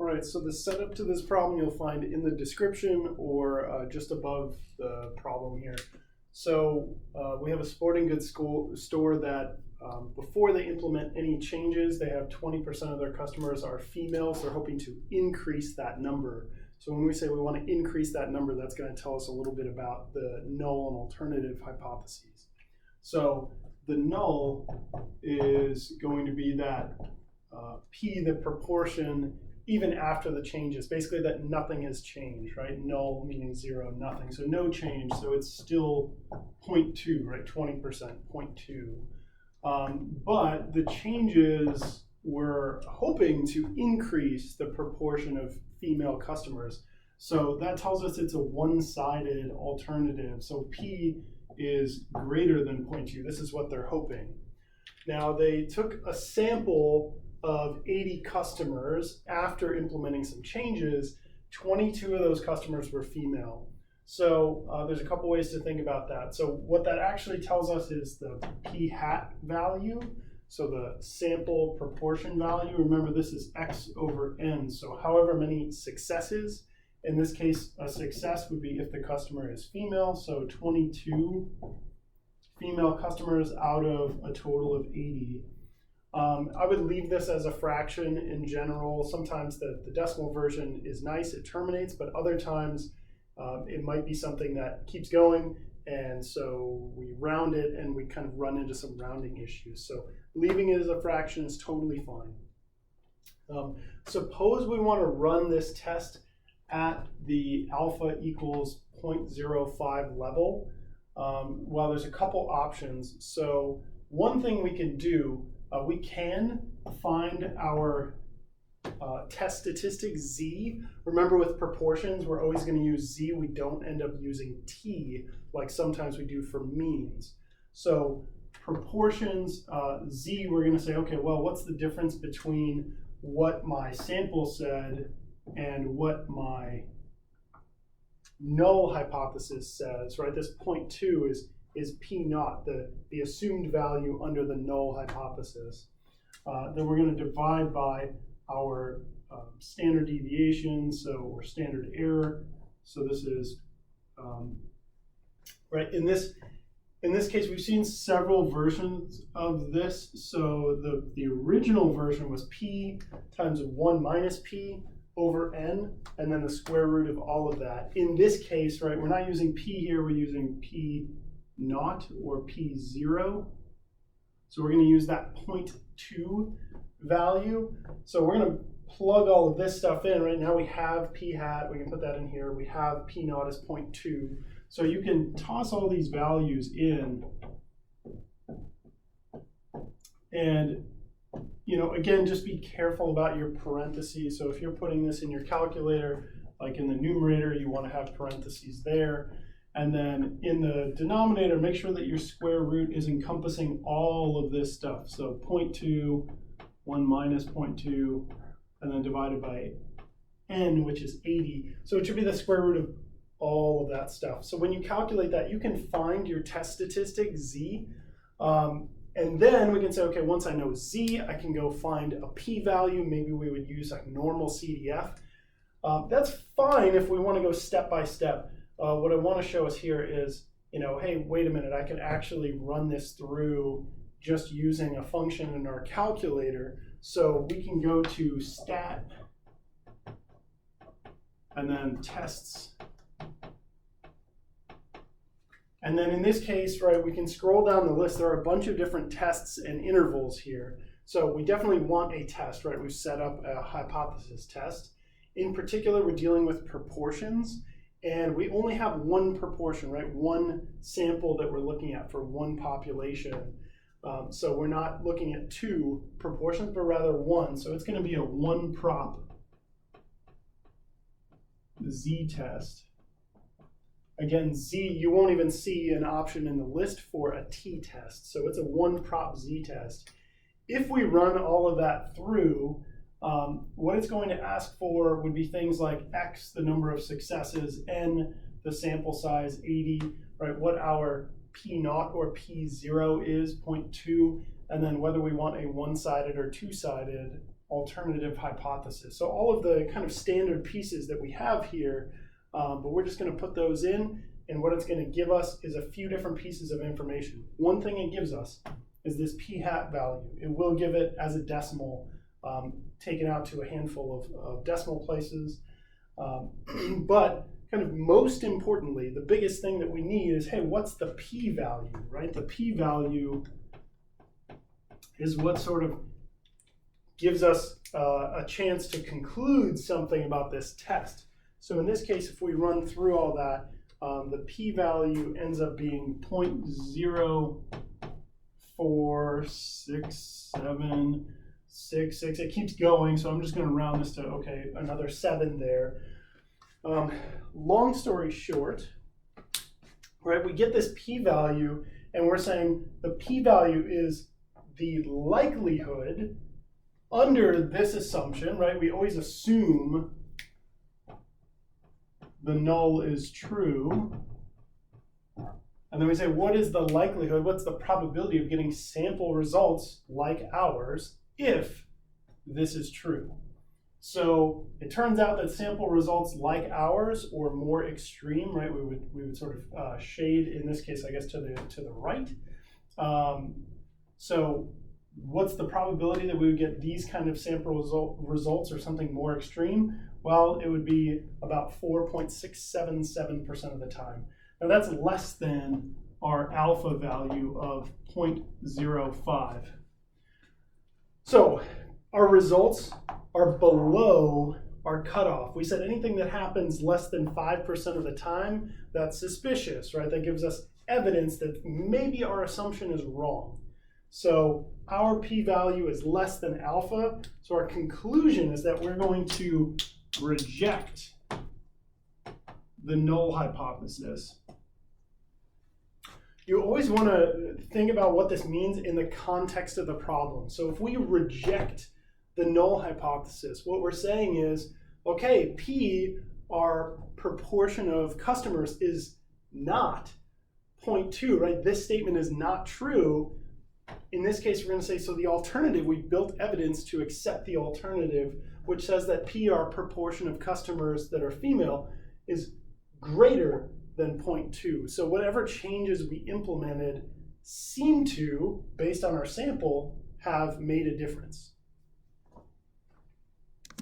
right, so the setup to this problem you'll find in the description or just above the problem here. So we have a sporting goods store that before they implement any changes, they have 20% of their customers are females. They're hoping to increase that number. So when we say we want to increase that number, that's going to tell us a little bit about the null and alternative hypotheses. So the null is going to be that P, the proportion, even after the changes, basically that nothing has changed, right? Null meaning 0, nothing. So no change, so it's still 0.2, right? 20%, 0.2. But the changes we're hoping to increase the proportion of female customers. So that tells us it's a one-sided alternative. So P is greater than 0.2. This is what they're hoping. Now they took a sample of 80 customers after implementing some changes. 22 of those customers were female. So there's a couple ways to think about that. So what that actually tells us is the P hat value. So the sample proportion value, remember this is X over N. So however many successes, in this case, a success would be if the customer is female. So 22 female customers out of a total of 80. I would leave this as a fraction in general. Sometimes the decimal version is nice, it terminates, but other times it might be something that keeps going, and so we round it and we kind of run into some rounding issues. So leaving it as a fraction is totally fine. Suppose we want to run this test at the alpha equals 0.05 level. Well, there's a couple options. So one thing we can do, we can find our test statistic Z. Remember with proportions, we're always going to use Z. We don't end up using T like sometimes we do for means. So proportions, Z, we're going to say, okay, well, what's the difference between what my sample said and what my null hypothesis says, right? This 0.2 is P naught, the assumed value under the null hypothesis. Then we're going to divide by our standard deviation, or standard error. So this is, right, in this case, we've seen several versions of this. So the original version was P times 1 minus P over N, and then the square root of all of that. In this case, right, we're not using P here, we're using P naught or P0. So we're going to use that 0.2 value. So we're going to plug all of this stuff in. Right now we have P hat, we can put that in here. We have P naught as 0.2. So you can toss all these values in. And, you know, again, just be careful about your parentheses. So if you're putting this in your calculator, like in the numerator, you want to have parentheses there. And then in the denominator, make sure that your square root is encompassing all of this stuff. So 0.2, 1 minus 0.2, and then divided by N, which is 80. So it should be the square root of all of that stuff. So when you calculate that, you can find your test statistic Z. And then we can say, okay, once I know Z, I can go find a p-value. Maybe we would use like normal CDF. That's fine if we want to go step by step. What I want to show us here is, you know, hey, wait a minute, I can actually run this through just using a function in our calculator. So we can go to stat and then tests. And then in this case, right, we can scroll down the list. There are a bunch of different tests and intervals here. So we definitely want a test, right? We've set up a hypothesis test. In particular, we're dealing with proportions. And we only have one proportion, right? One sample that we're looking at for one population. So we're not looking at two proportions, but rather one. So it's going to be a one prop Z test. Again, Z, you won't even see an option in the list for a T test. So it's a one prop Z test. If we run all of that through, what it's going to ask for would be things like X, the number of successes, N, the sample size, 80, right? What our P naught or P0 is, 0.2, and then whether we want a one-sided or two-sided alternative hypothesis. So all of the kind of standard pieces that we have here, but we're just going to put those in, and what it's going to give us is a few different pieces of information. One thing it gives us is this p hat value. It will give it as a decimal, taken out to a handful of decimal places. But kind of most importantly, the biggest thing that we need is, hey, what's the p-value, right? The p-value is what sort of gives us a chance to conclude something about this test. So in this case, if we run through all that, the p-value ends up being 0.04676. It keeps going, so I'm just going to round this to, okay, another 7 there. Long story short, right, we get this p-value, and we're saying the p-value is the likelihood under this assumption, right? We always assume the null is true. And then we say, what is the likelihood? What's the probability of getting sample results like ours if this is true? So it turns out that sample results like ours or more extreme, right? We would sort of shade in this case, I guess, to the right. So what's the probability that we would get these kind of sample results or something more extreme? Well, it would be about 4.677% of the time. Now that's less than our alpha value of 0.05. So our results are below our cutoff. We said anything that happens less than 5% of the time, that's suspicious, right? That gives us evidence that maybe our assumption is wrong. So our p-value is less than alpha, so our conclusion is that we're going to reject the null hypothesis. You always want to think about what this means in the context of the problem. So if we reject the null hypothesis, what we're saying is, okay, P, our proportion of customers, is not 0.2, right? This statement is not true. In this case, we're going to say, so the alternative, we built evidence to accept the alternative, which says that P, our proportion of customers that are female, is greater than 0.2. So whatever changes we implemented seem to, based on our sample, have made a difference.